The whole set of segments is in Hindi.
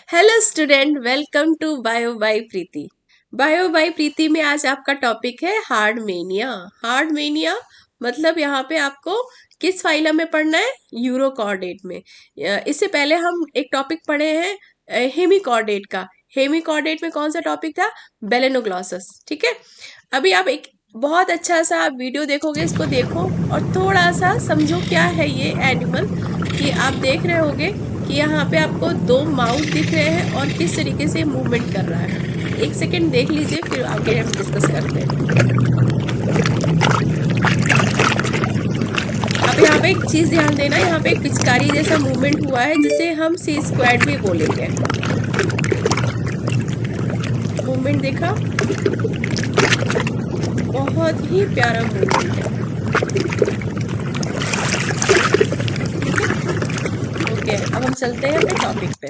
Hello student, welcome to bio by Preeti. Bio by Preeti में आज आपका टॉपिक है हार्डमेनिया। हार्डमेनिया मतलब यहाँ पे आपको किस फाइलम में पढ़ना है? यूरोकॉर्डेट में। इससे पहले हम एक टॉपिक पढ़े हैं हेमिकॉर्डेट का। हेमिकॉर्डेट में कौन सा टॉपिक था? बेलेनोग्लॉसस। ठीक है, अभी आप एक बहुत अच्छा सा आप वीडियो देखोगे, इसको देखो और थोड़ा सा समझो क्या है ये एनिमल। कि आप देख रहे होगे कि यहाँ पे आपको दो माउथ दिख रहे हैं और किस तरीके से मूवमेंट कर रहा है। एक सेकेंड देख लीजिए, फिर आगे हम डिस्कस करते हैं। अब यहाँ पे एक चीज ध्यान देना, यहाँ पे एक पिचकारी जैसा मूवमेंट हुआ है जिसे हम सी स्क्वाड भी बोलेंगे। मूवमेंट देखा, बहुत ही प्यारा मूवमेंट है। ओके, अब हम चलते हैं अपने टॉपिक पे।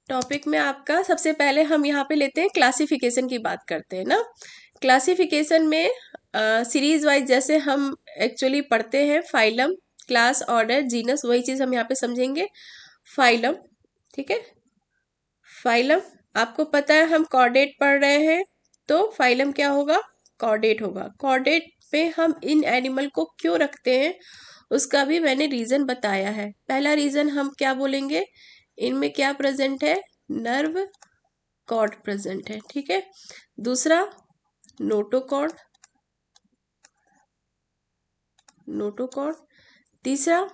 टॉपिक में आपका सबसे पहले हम यहाँ पे लेते हैं क्लासिफिकेशन की बात करते हैं ना। क्लासिफिकेशन में सीरीज वाइज जैसे हम एक्चुअली पढ़ते हैं फाइलम, क्लास, ऑर्डर, जीनस, वही चीज हम यहाँ पे समझेंगे। फाइलम, ठीक है। फाइलम आपको पता है, हम कॉर्डेट पढ़ रहे हैं तो फाइलम क्या होगा? कॉर्डेट होगा। कॉर्डेट पे हम इन एनिमल को क्यों रखते हैं उसका भी मैंने रीजन बताया है। पहला रीजन हम क्या बोलेंगे, इनमें क्या प्रेजेंट है? नर्व कॉर्ड प्रेजेंट है, ठीक है। दूसरा नोटोकॉर्ड, नोटोकॉर्ड। तीसरा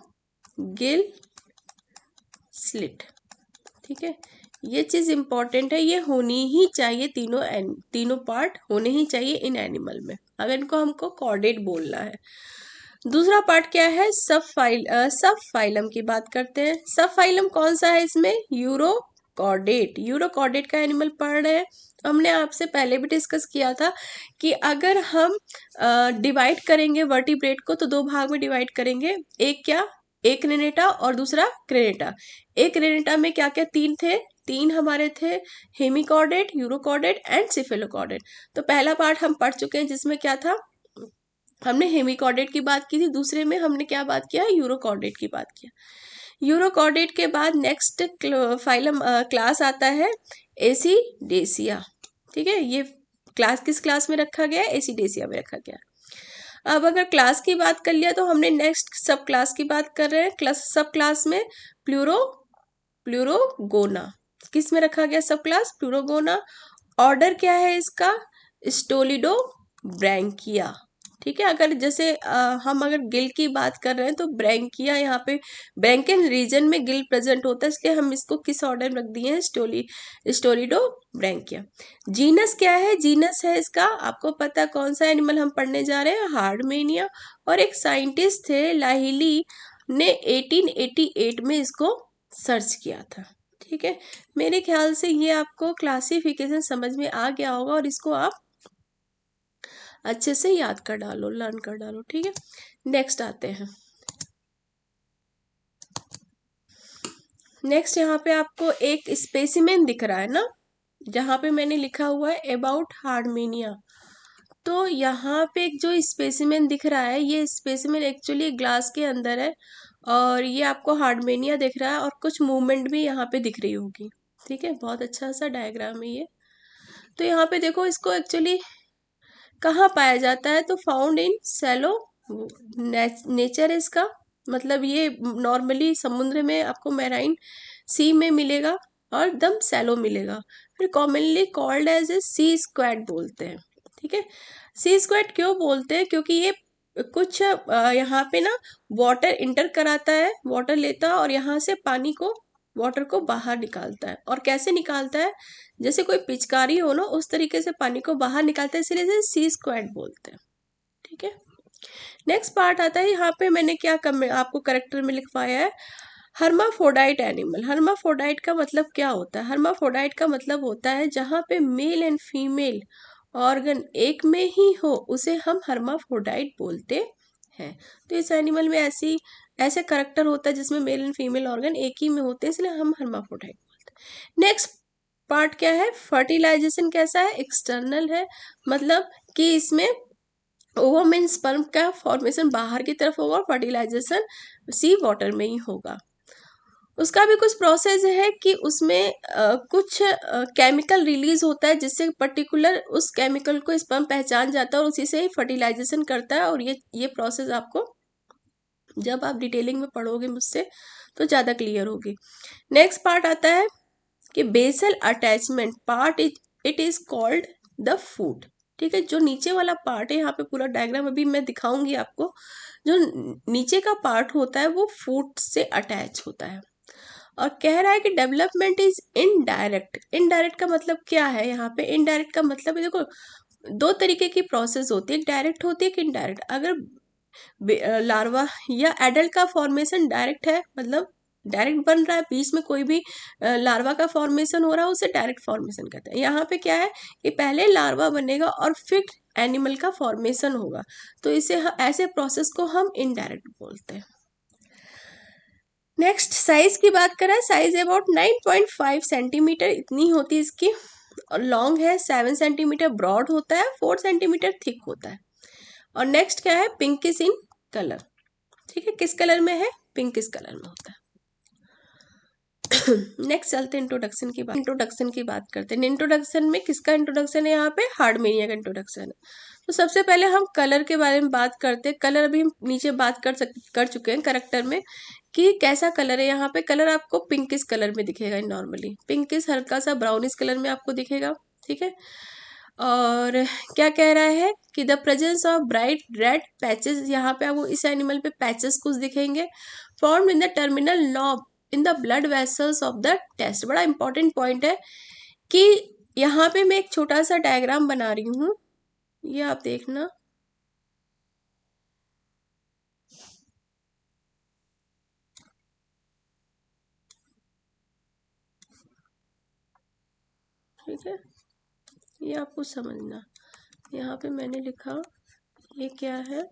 गिल स्लिट, ठीक है। ये चीज इंपॉर्टेंट है, ये होनी ही चाहिए, तीनों पार्ट होने ही चाहिए इन एनिमल में, अगर इनको हमको कॉर्डेट बोलना है। दूसरा पार्ट क्या है? सब फाइलम की बात करते हैं। सब फाइलम कौन सा है इसमें? यूरोकॉर्डेट। यूरोकॉर्डेट का एनिमल पढ़ रहे हैं। हमने आपसे पहले भी डिस्कस किया था कि अगर हम डिवाइड करेंगे वर्टिब्रेट को तो दो भाग में डिवाइड करेंगे। एक क्या? एक रेनेटा और दूसरा क्रेनेटा। एक रेनेटा में क्या क्या तीन थे? तीन हमारे थे, हेमिकॉर्डेट, यूरोकॉर्डेट एंड सिफेलोकॉर्डेट। तो पहला पार्ट हम पढ़ चुके हैं जिसमें क्या था? हमने हेमिकॉर्डेट की बात की थी। दूसरे में हमने क्या बात किया? यूरोकॉर्डेट की बात किया। यूरोकॉर्डेट के बाद नेक्स्ट फाइलम क्लास आता है एसिडेसिया, ठीक है। ये क्लास किस क्लास में रखा गया? एसिडेसिया में रखा गया। अब अगर क्लास की बात कर लिया तो हमने नेक्स्ट सब क्लास की बात कर रहे हैं। सब क्लास में प्लूरोगोना किस में रखा गया? सब क्लास प्लूरोगोना। ऑर्डर क्या है इसका? स्टोलिडो ब्रैंकिया, ठीक है। अगर जैसे हम अगर गिल की बात कर रहे हैं तो ब्रैंकिया, यहाँ पे ब्रैंकियन रीजन में गिल प्रेजेंट होता है, इसलिए हम इसको किस ऑर्डर में रख दिए हैं? स्टोलिडो ब्रैंकिया। जीनस क्या है? जीनस है इसका, आपको पता है कौन सा एनिमल हम पढ़ने जा रहे हैं? हार्डमेनिया। और एक साइंटिस्ट थे लाहिली ने 1888 में इसको सर्च किया था, ठीक है। मेरे ख्याल से ये आपको क्लासिफिकेशन समझ में आ गया होगा और इसको आप अच्छे से याद कर डालो, लर्न कर डालो, ठीक है। नेक्स्ट आते हैं। नेक्स्ट यहाँ पे आपको एक स्पेसिमेन दिख रहा है ना, जहाँ पे मैंने लिखा हुआ है अबाउट हार्डमेनिया। तो यहाँ पे एक जो स्पेसिमेन दिख रहा है, ये स्पेसिमेन एक्चुअली ग्लास के अंदर है और ये आपको हार्डमेनिया दिख रहा है और कुछ मूवमेंट भी यहाँ पे दिख रही होगी, ठीक है। बहुत अच्छा सा डायग्राम है ये। तो यहाँ पे देखो, इसको एक्चुअली कहाँ पाया जाता है? तो फाउंड इन सैलो नेचर इसका, मतलब ये नॉर्मली समुद्र में आपको मैराइन सी में मिलेगा और दम सैलो मिलेगा। फिर कॉमनली कॉल्ड एज ए सी स्क्वैड बोलते हैं, ठीक है। सी स्क्वैड क्यों बोलते हैं? क्योंकि ये कुछ यहाँ पे ना वाटर इंटर कराता है, वाटर लेता है और यहाँ से पानी को, वाटर को बाहर निकालता है। और कैसे निकालता है? जैसे कोई पिचकारी हो ना, उस तरीके से पानी को बाहर निकालता है, इसलिए इसे सी स्क्वैड बोलते हैं, ठीक है। नेक्स्ट पार्ट आता है, यहाँ पे मैंने क्या आपको करेक्टर में लिखवाया है, हर्माफोडाइट एनिमल। हर्माफोडाइट का मतलब क्या होता है? हर्माफोडाइट का मतलब होता है जहाँ पे मेल एंड फीमेल ऑर्गन एक में ही हो, उसे हम हर्माफोडाइट बोलते हैं। तो इस एनिमल में ऐसे करेक्टर होता है जिसमें मेल एंड फीमेल ऑर्गन एक ही में होते हैं, इसलिए हम हर्माफोडाइट बोलते हैं। नेक्स्ट पार्ट क्या है? फर्टिलाइजेशन कैसा है? एक्सटर्नल है, मतलब कि इसमें ओवम एंड स्पर्म का फॉर्मेशन बाहर की तरफ होगा और फर्टिलाइजेशन सी वाटर में ही होगा। उसका भी कुछ प्रोसेस है कि उसमें कुछ केमिकल रिलीज होता है जिससे पर्टिकुलर उस केमिकल को स्पर्म पहचान जाता है और उसी से ही फर्टिलाइजेशन करता है। और ये प्रोसेस आपको जब आप डिटेलिंग में पढ़ोगे मुझसे तो ज़्यादा क्लियर होगी। नेक्स्ट पार्ट आता है कि basal attachment part it is called the foot. ठीक है, जो नीचे वाला पार्ट है, यहाँ पे पूरा डायग्राम अभी मैं दिखाऊंगी आपको। जो नीचे का पार्ट होता है वो फूट से अटैच होता है। और कह रहा है कि डेवलपमेंट इज इनडायरेक्ट। इनडायरेक्ट का मतलब क्या है? यहाँ पे इनडायरेक्ट का मतलब है, देखो दो तरीके की प्रोसेस होती है, एक डायरेक्ट होती है, एक इनडायरेक्ट। अगर लार्वा या एडल्ट का फॉर्मेशन डायरेक्ट है, मतलब डायरेक्ट बन रहा है, बीच में कोई भी लार्वा का फॉर्मेशन हो रहा है, उसे डायरेक्ट फॉर्मेशन कहते हैं। यहाँ पे क्या है कि पहले लार्वा बनेगा और फिर एनिमल का फॉर्मेशन होगा, तो इसे ऐसे प्रोसेस को हम इनडायरेक्ट बोलते हैं। नेक्स्ट साइज की बात करें, साइज अबाउट 9.5 सेंटीमीटर इतनी होती है इसकी, और लॉन्ग है 7 सेंटीमीटर, ब्रॉड होता है, 4 सेंटीमीटर थिक होता है। और नेक्स्ट क्या है, पिंकिश इन कलर। ठीक है, किस कलर में है? पिंकिश कलर में होता है। नेक्स्ट चलते हैं इंट्रोडक्शन की बात करते हैं। इंट्रोडक्शन में किसका इंट्रोडक्शन है? यहाँ पे हार्डमेनिया का इंट्रोडक्शन है। तो सबसे पहले हम कलर के बारे में बात करते हैं। कलर अभी हम नीचे बात कर चुके हैं करेक्टर में कि कैसा कलर है। यहाँ पे कलर आपको पिंकिश कलर में दिखेगा, नॉर्मली पिंकिश, हल्का सा ब्राउनिश कलर में आपको दिखेगा। ठीक है, और क्या कह रहा है कि the presence of bright red patches, यहाँ पे आपको इस एनिमल पे पैचेस कुछ दिखेंगे, form in the terminal knob in the blood vessels of the test. बड़ा इंपॉर्टेंट पॉइंट है कि यहाँ पे मैं एक छोटा सा डायग्राम बना रही हूँ, ये आप देखना। ठीक है, ये आपको समझना। यहाँ पे मैंने लिखा, ये क्या है,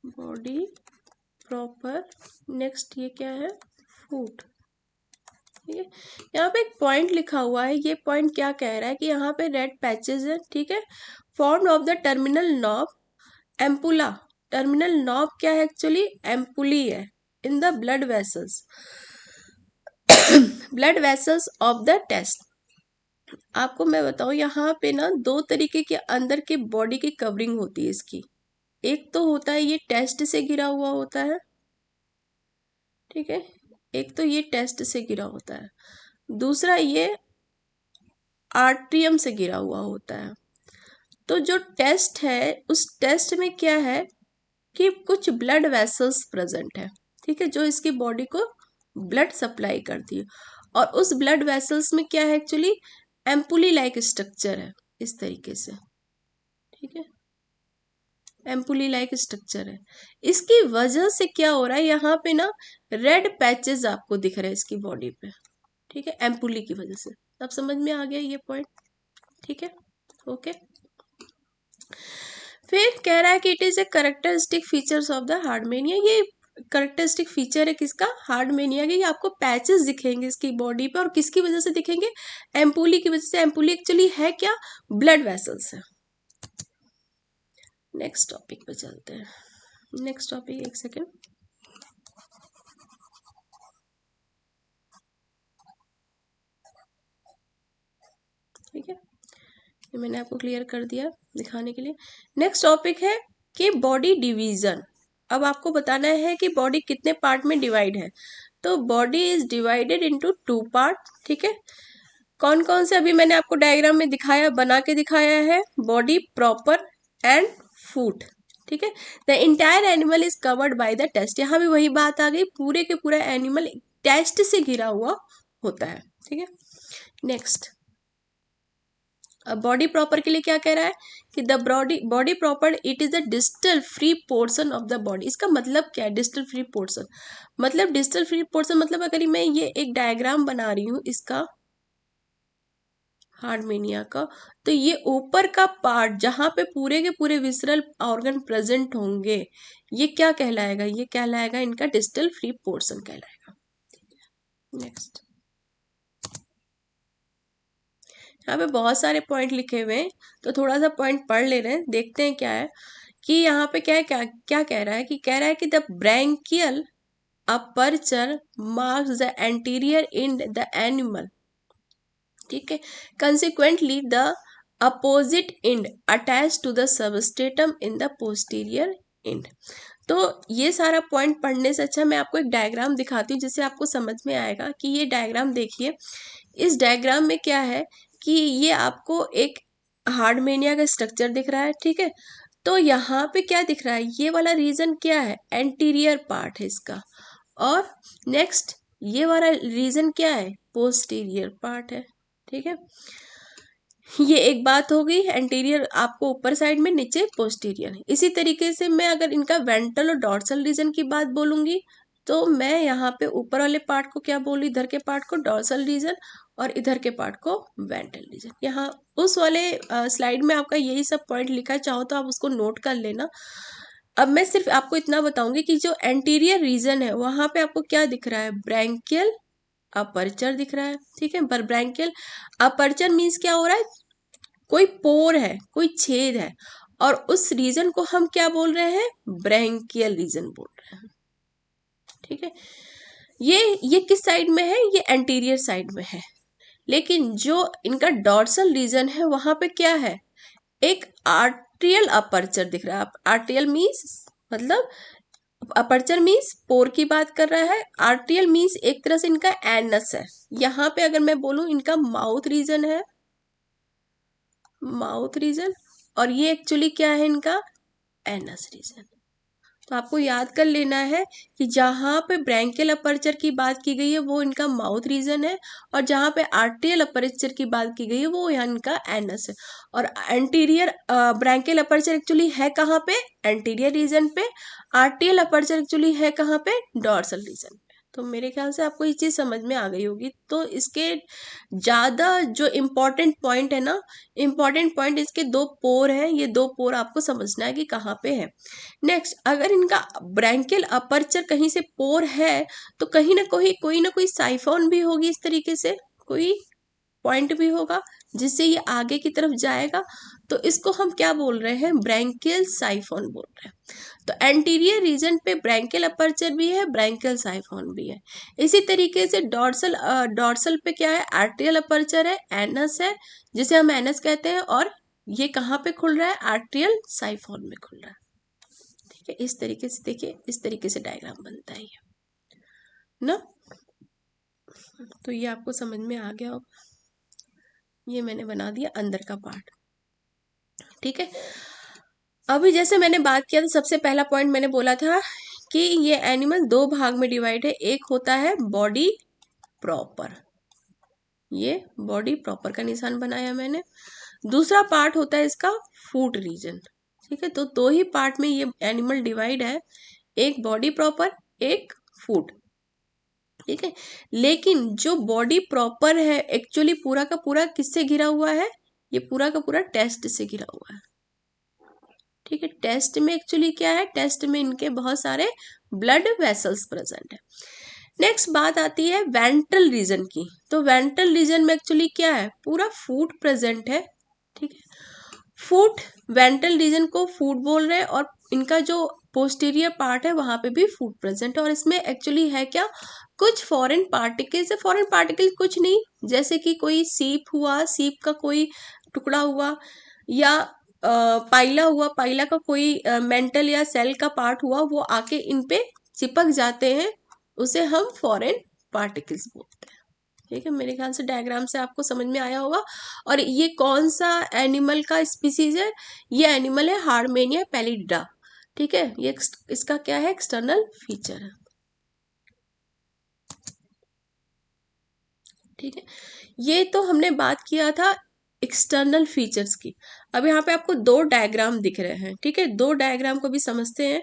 बॉडी प्रॉपर, नेक्स्ट ये क्या है, फूट। ठीक है, यहाँ पे एक पॉइंट लिखा हुआ है, ये पॉइंट क्या कह रहा है कि यहाँ पे रेड पैचेस है। ठीक है, form of the terminal knob ampulla. Terminal knob क्या है? एक्चुअली एम्पुली है in the blood vessels, blood vessels of the test. आपको मैं बताऊं, यहाँ पे ना दो तरीके के अंदर के बॉडी की कवरिंग होती है इसकी। एक तो होता है ये टेस्ट से घिरा हुआ होता है, ठीक है, एक तो ये टेस्ट से घिरा होता है, दूसरा ये आर्ट्रियम से घिरा हुआ होता है। तो जो टेस्ट है, उस टेस्ट में क्या है कि कुछ ब्लड वेसल्स प्रेजेंट है। ठीक है, जो इसकी बॉडी को ब्लड सप्लाई करती है। और उस ब्लड वेसल्स में क्या है, एक्चुअली एम्पुली लाइक स्ट्रक्चर है, इस तरीके से। ठीक है, एम्पुली लाइक स्ट्रक्चर है। इसकी वजह से क्या हो रहा है, यहाँ पे ना रेड पैचेस आपको दिख रहे हैं इसकी बॉडी पे। ठीक है, एम्पुली की वजह से। अब समझ में आ गया ये पॉइंट? ठीक है, ओके। फिर कह रहा है कि it is a characteristic features of the हार्डमेनिया। ये करेक्टरिस्टिक फीचर है किसका? हार्डमेनिया के। आपको पैचेस दिखेंगे इसकी बॉडी पे, और किसकी वजह से दिखेंगे? एम्पुली की वजह से। एम्पुली एक्चुअली है क्या? ब्लड वेसल्स है। नेक्स्ट टॉपिक पे चलते हैं। नेक्स्ट टॉपिक, एक सेकेंड। ठीक है, ये मैंने आपको क्लियर कर दिया दिखाने के लिए। नेक्स्ट टॉपिक है कि बॉडी डिवीजन। अब आपको बताना है कि बॉडी कितने पार्ट में डिवाइड है। तो body is divided into 2 part. ठीक है, कौन कौन से अभी मैंने आपको डायग्राम में दिखाया, बना के दिखाया है। Body proper and foot. ठीक है, the entire animal is covered by the test. यहाँ भी वही बात आ गई, पूरे के पूरा एनिमल टेस्ट से घिरा हुआ होता है। ठीक है, नेक्स्ट, अब बॉडी प्रॉपर के लिए क्या कह रहा है कि the body proper it is the distal free portion of the body. इसका मतलब क्या है डिस्टल फ्री पोर्शन? मतलब डिस्टल फ्री पोर्शन मतलब अगर मैं ये एक डायग्राम बना रही हूँ इसका, हार्डमेनिया का, तो ये ऊपर का पार्ट जहां पे पूरे के पूरे विसरल ऑर्गन प्रेजेंट होंगे, ये क्या कहलाएगा? ये कहलाएगा इनका डिस्टल फ्री पोर्शन कहलाएगा। नेक्स्ट, यहाँ पे बहुत सारे पॉइंट लिखे हुए हैं, तो थोड़ा सा पॉइंट पढ़ ले रहे हैं, देखते हैं क्या है कि यहाँ पे क्या है, क्या क्या कह रहा है कि कह रहा है कि the branchial aperture marks the anterior end the animal, ठीक है। consequently the opposite end attached to the substratum in the posterior end। तो ये सारा पॉइंट पढ़ने से अच्छा मैं आपको एक डायग्राम दिखाती हूँ जिससे आपको समझ में आएगा कि ये डायग्राम देखिए। इस डायग्राम में क्या है कि ये आपको एक हार्डमेनिया का स्ट्रक्चर दिख रहा है, ठीक है। तो यहाँ पे क्या दिख रहा है, ये वाला रीजन क्या है, एंटीरियर पार्ट है इसका, और नेक्स्ट ये वाला रीजन क्या है, पोस्टीरियर पार्ट है, ठीक है। ये एक बात हो गई, एंटीरियर आपको ऊपर साइड में, नीचे पोस्टीरियर। इसी तरीके से मैं अगर इनका वेंट्रल और डॉर्सल रीजन की बात बोलूंगी तो मैं यहाँ पे ऊपर वाले पार्ट को क्या बोलूँ, इधर के पार्ट को डॉर्सल रीजन और इधर के पार्ट को वेंट्रल रीजन। यहाँ उस वाले स्लाइड में आपका यही सब पॉइंट लिखा है, चाहो तो आप उसको नोट कर लेना। अब मैं सिर्फ आपको इतना बताऊंगी कि जो एंटीरियर रीजन है वहां पे आपको क्या दिख रहा है, ब्रैंकियल अपर्चर दिख रहा है, ठीक है। पर ब्रैंकियल अपर्चर मीन्स क्या हो रहा है, कोई पोर है, कोई छेद है, और उस रीजन को हम क्या बोल रहे हैं, ब्रैंकियल रीजन बोल रहे हैं, ठीक है। ये किस साइड में है, ये एंटीरियर साइड में है। लेकिन जो इनका डॉर्सल रीजन है वहां पे क्या है, एक आर्ट्रियल अपर्चर दिख रहा है। आर्ट्रियल मीन्स मतलब, अपर्चर मीन्स पोर की बात कर रहा है, आर्ट्रियल मीन्स एक तरह से इनका एनस है। यहाँ पे अगर मैं बोलूं इनका माउथ रीजन है, माउथ रीजन, और ये एक्चुअली क्या है इनका एनस रीजन। तो आपको याद कर लेना है कि जहाँ पे ब्रैंकियल अपर्चर की बात की गई है वो इनका माउथ रीजन है, और जहाँ पे आर्टियल अपर्चर की बात की गई है वो यहाँ इनका एनस है। और एंटीरियर ब्रैंकियल अपर्चर एक्चुअली है कहाँ पे, एंटीरियर रीजन पे। आर्टियल अपर्चर एक्चुअली है कहाँ पे, डॉर्सल रीजन पे। तो मेरे ख्याल से आपको ये चीज समझ में आ गई होगी। तो इसके ज्यादा जो इम्पोर्टेंट पॉइंट है ना, इम्पोर्टेंट पॉइंट इसके दो पोर हैं, ये दो पोर आपको समझना है कि कहाँ पे है। नेक्स्ट, अगर इनका ब्रैंकियल अपर्चर कहीं से पोर है तो कहीं ना कोई ना कोई साइफोन भी होगी, इस तरीके से कोई पॉइंट भी होगा जिससे ये आगे की तरफ जाएगा। तो इसको हम क्या बोल रहे हैं, ब्रैंकियल साइफोन बोल रहे हैं। तो एंटीरियर रीजन पे ब्रैंकियल अपर्चर भी है, ब्रैंकियल साइफोन भी है। इसी तरीके से डॉर्सल पे क्या है, आर्टियल अपर्चर है, एनस है जिसे हम एनस कहते हैं, और ये कहाँ पे खुल रहा है, आर्टियल साइफोन में खुल रहा है, ठीक है। इस तरीके से देखिए, इस तरीके से डायग्राम बनता है ना। तो ये आपको समझ में आ गया होगा। ये मैंने बना दिया अंदर का पार्ट, ठीक है। अभी जैसे मैंने बात किया था, सबसे पहला पॉइंट मैंने बोला था कि ये एनिमल दो भाग में डिवाइड है। एक होता है बॉडी प्रॉपर, ये बॉडी प्रॉपर का निशान बनाया मैंने। दूसरा पार्ट होता है इसका फूट रीजन, ठीक है। तो दो ही पार्ट में ये एनिमल डिवाइड है, एक बॉडी प्रॉपर, एक फूट, ठीक है। लेकिन जो बॉडी प्रॉपर है एक्चुअली पूरा का पूरा किससे घिरा हुआ है, ये पूरा का पूरा टेस्ट से घिरा हुआ है, ठीक है। टेस्ट में एक्चुअली क्या है, टेस्ट में इनके बहुत सारे ब्लड वेसल्स प्रेजेंट है। नेक्स्ट बात आती है वेंट्रल रीजन की। तो वेंट्रल रीजन में एक्चुअली क्या है, पूरा फूट प्रेजेंट है, ठीक है। फूट, वेंट्रल रीजन को फूट बोल रहे हैं, और इनका जो पोस्टीरियर पार्ट है वहां पे भी फूट प्रेजेंट है। और इसमें एक्चुअली है क्या, कुछ फॉरेन पार्टिकल्स है। फॉरेन पार्टिकल कुछ नहीं, जैसे कि कोई सीप हुआ, सीप का कोई टुकड़ा हुआ, या पाइला हुआ, पाइला का कोई मेंटल या सेल का पार्ट हुआ, वो आके इन पे चिपक जाते हैं, उसे हम फॉरेन पार्टिकल्स बोलते हैं, ठीक है। मेरे ख्याल से डायग्राम से आपको समझ में आया होगा। और ये कौन सा एनिमल का स्पीसीज है, ये एनिमल है हार्डमेनिया पैलिडा, ठीक है। ये इसका क्या है, एक्सटर्नल फीचर है, ठीक है। ये तो हमने बात किया था एक्सटर्नल फीचर्स की। अब यहाँ पे आपको दो डायग्राम दिख रहे हैं, ठीक है। दो डायग्राम को भी समझते हैं।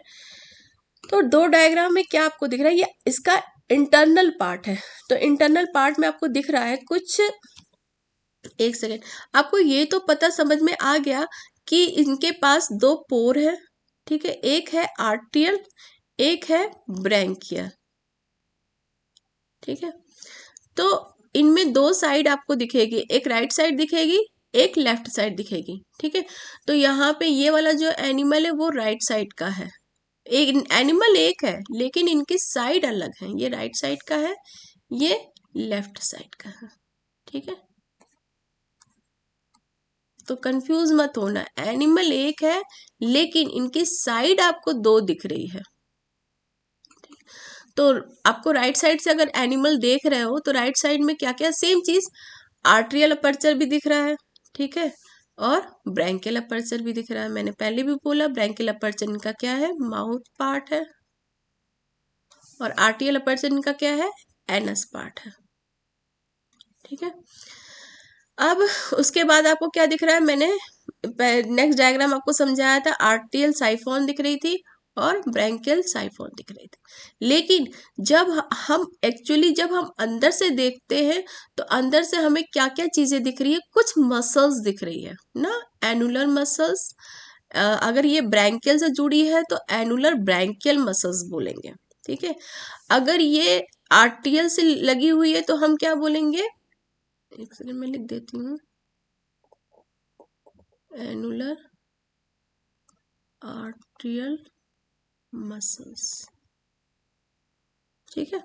तो दो डायग्राम में क्या आपको दिख रहा है, ये इसका इंटरनल पार्ट है। तो इंटरनल पार्ट में आपको दिख रहा है कुछ, एक सेकेंड, आपको ये तो पता समझ में आ गया कि इनके पास दो पोर है, ठीक है। एक है आर्टियल, एक है ब्रैंकियल, ठीक है। तो इनमें दो साइड आपको दिखेगी, एक राइट साइड दिखेगी, एक लेफ्ट साइड दिखेगी, ठीक है। तो यहाँ पे ये वाला जो एनिमल है वो राइट साइड का है, एक एनिमल एक है लेकिन इनकी साइड अलग है, ये राइट साइड का है, ये लेफ्ट साइड का है। ठीक है, तो कंफ्यूज मत होना, एनिमल एक है लेकिन इनकी साइड आपको दो दिख रही है। तो आपको राइट साइड से अगर एनिमल देख रहे हो तो राइट साइड में क्या क्या, सेम चीज, आर्ट्रियल अपर्चर भी दिख रहा है, ठीक है, और ब्रैंकियल अपर्चर भी दिख रहा है। मैंने पहले भी बोला ब्रैंकियल अपर्चर इनका क्या है, माउथ पार्ट है, और आर्ट्रियल अपर्चर इनका क्या है, एनस पार्ट है। ठीक है, अब उसके बाद आपको क्या दिख रहा है, मैंने नेक्स्ट डायग्राम आपको समझाया था, आर्टियल साइफोन दिख रही थी और ब्रैंकियल साइफोन दिख रही थी। लेकिन जब जब हम अंदर से देखते हैं तो अंदर से हमें क्या क्या चीजें दिख रही है, कुछ मसल्स दिख रही है ना, एनुलर मसल्स। अगर ये ब्रैंकियल से जुड़ी है तो एनुलर ब्रैंकियल मसल्स बोलेंगे। ठीक है, अगर ये आर्टियल से लगी हुई है तो हम क्या बोलेंगे, एक सेकंड में लिख देती हूँ, एनुलर आर्टियल मसल्स। ठीक है,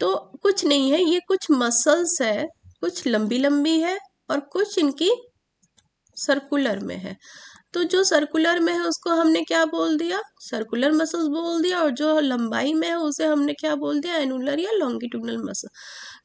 तो कुछ नहीं है, ये कुछ मसल्स है, कुछ लंबी लंबी है और कुछ इनकी सर्कुलर में है। तो जो सर्कुलर में है उसको हमने क्या बोल दिया, सर्कुलर मसल्स बोल दिया, और जो लंबाई में है उसे हमने क्या बोल दिया, एनुलर या लॉन्गिट्यूडनल मसल।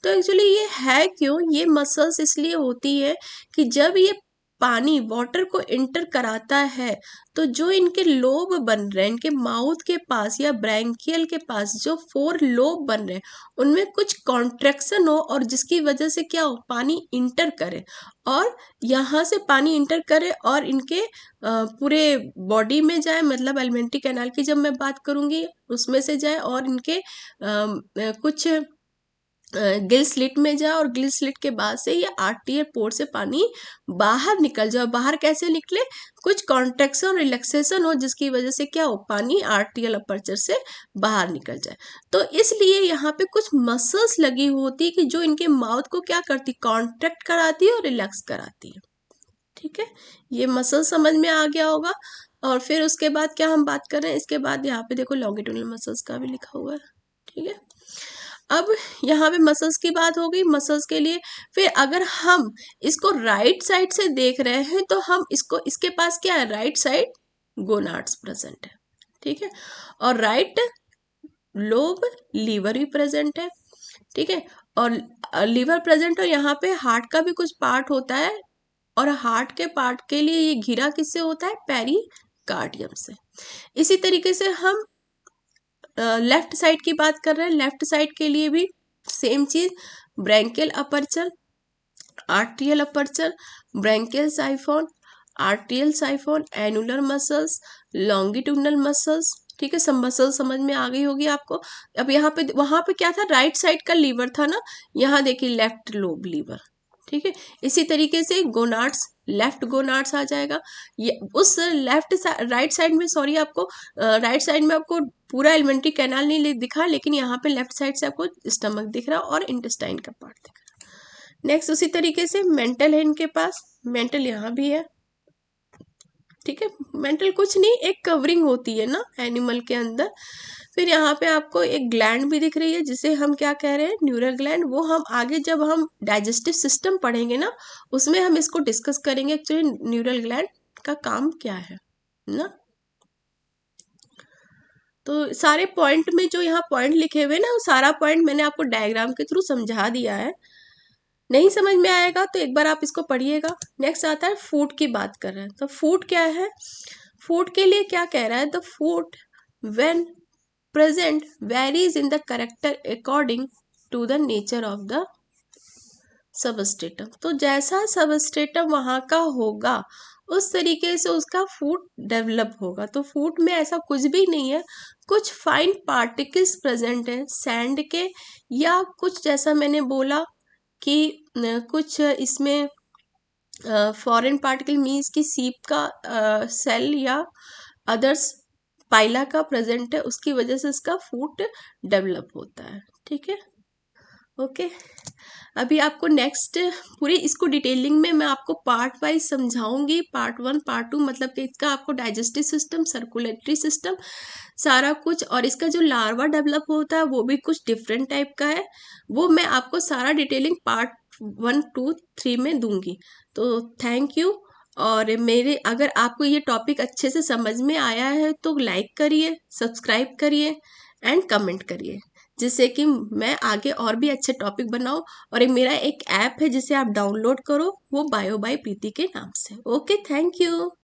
तो एक्चुअली ये है क्यों, ये मसल्स इसलिए होती है कि जब ये पानी वाटर को इंटर कराता है तो जो इनके लोब बन रहे हैं, इनके माउथ के पास या ब्रैंकियल के पास जो 4 लोब बन रहे हैं उनमें कुछ कॉन्ट्रैक्शन हो, और जिसकी वजह से क्या हो, पानी इंटर करे, और यहाँ से पानी इंटर करे और इनके पूरे बॉडी में जाए, मतलब एलिमेंट्री कैनाल की जब मैं बात करूंगी उसमें से जाए, और इनके कुछ गिल स्लिट में जाए, और गिल स्लिट के बाद से ये आर्टियल पोर्ट से पानी बाहर निकल जाए। बाहर कैसे निकले, कुछ कॉन्ट्रैक्शन रिलैक्सेशन हो जिसकी वजह से क्या हो, पानी आर्टियल अपर्चर से बाहर निकल जाए। तो इसलिए यहाँ पे कुछ मसल्स लगी होती कि जो इनके माउथ को क्या करती, कॉन्ट्रैक्ट कराती है और रिलैक्स कराती है। ठीक है, ये मसल समझ में आ गया होगा। और फिर उसके बाद क्या हम बात कर रहे हैं, इसके बाद यहाँ पे देखो लॉन्गिट्यूडनल मसल्स का भी लिखा हुआ है। ठीक है, अब यहाँ पे मसल्स की बात हो गई, मसल्स के लिए फिर अगर हम इसको राइट साइड से देख रहे हैं तो हम इसको, इसके पास क्या है, राइट साइड गोनाड्स प्रेजेंट है। ठीक है, और राइट लोब लीवर भी प्रेजेंट है। ठीक है, और लीवर प्रेजेंट, और यहाँ पे हार्ट का भी कुछ पार्ट होता है, और हार्ट के पार्ट के लिए ये घिरा किससे होता है, पेरिकार्डियम से। इसी तरीके से हम लेफ्ट साइड की बात कर रहे हैं, लेफ्ट साइड के लिए भी सेम चीज, branchial aperture, आर्टियल aperture, branchial siphon, आर्टियल siphon, annular muscles, longitudinal muscles. ठीक है, सब मसल समझ में आ गई होगी आपको। अब यहाँ पे, वहां पे क्या था, राइट साइड का लीवर था ना, यहाँ देखिए लेफ्ट लोब लीवर। ठीक है, इसी तरीके से गोनाड्स, लेफ्ट गोनाड्स आ जाएगा। ये उस लेफ्ट राइट साइड में, सॉरी आपको राइट साइड में आपको पूरा एलिमेंट्री कैनाल नहीं दिखा, लेकिन यहाँ पे लेफ्ट साइड से आपको स्टमक दिख रहा है और इंटेस्टाइन का पार्ट दिख रहा है। नेक्स्ट उसी तरीके से मेंटल है इनके पास, मेंटल यहाँ भी है। ठीक है, मेंटल कुछ नहीं, एक कवरिंग होती है ना एनिमल के अंदर। फिर यहाँ पे आपको एक ग्लैंड भी दिख रही है जिसे हम क्या कह रहे हैं, न्यूरल ग्लैंड। वो हम आगे जब हम डाइजेस्टिव सिस्टम पढ़ेंगे ना उसमें हम इसको डिस्कस करेंगे, एक्चुअली न्यूरल ग्लैंड का काम क्या है ना। तो सारे पॉइंट में जो यहाँ पॉइंट लिखे हुए ना, वो सारा पॉइंट मैंने आपको डायग्राम के थ्रू समझा दिया है। नहीं समझ में आएगा तो एक बार आप इसको पढ़िएगा। नेक्स्ट आता है फूड की बात कर रहे हैं, तो फूड क्या है, फूड के लिए क्या कह रहा है, the food when present varies in the character according to the nature of the substratum. तो जैसा सबस्ट्रेटम वहां का होगा उस तरीके से उसका फूड डेवलप होगा। तो फूड में ऐसा कुछ भी नहीं है, कुछ फाइन पार्टिकल्स प्रेजेंट है सैंड के, या कुछ जैसा मैंने बोला कि कुछ इसमें फॉरेन पार्टिकल मीन्स कि सीप का सेल या अदर्स पाइला का प्रेजेंट है, उसकी वजह से इसका फूड डेवलप होता है। ठीक है, ओके। अभी आपको नेक्स्ट पूरी इसको डिटेलिंग में मैं आपको पार्ट वाइज समझाऊंगी, पार्ट 1 पार्ट 2, मतलब कि इसका आपको डाइजेस्टिव सिस्टम, सर्कुलेटरी सिस्टम, सारा कुछ, और इसका जो लार्वा डेवलप होता है वो भी कुछ डिफरेंट टाइप का है, वो मैं आपको सारा डिटेलिंग पार्ट 1 2 3 में दूंगी। तो थैंक यू। और मेरे अगर आपको ये टॉपिक अच्छे से समझ में आया है तो लाइक करिए, सब्सक्राइब करिए एंड कमेंट करिए, जिससे कि मैं आगे और भी अच्छे टॉपिक बनाऊं। और मेरा एक ऐप है जिसे आप डाउनलोड करो, वो बायो बाय प्रीति के नाम से। Okay, thank you.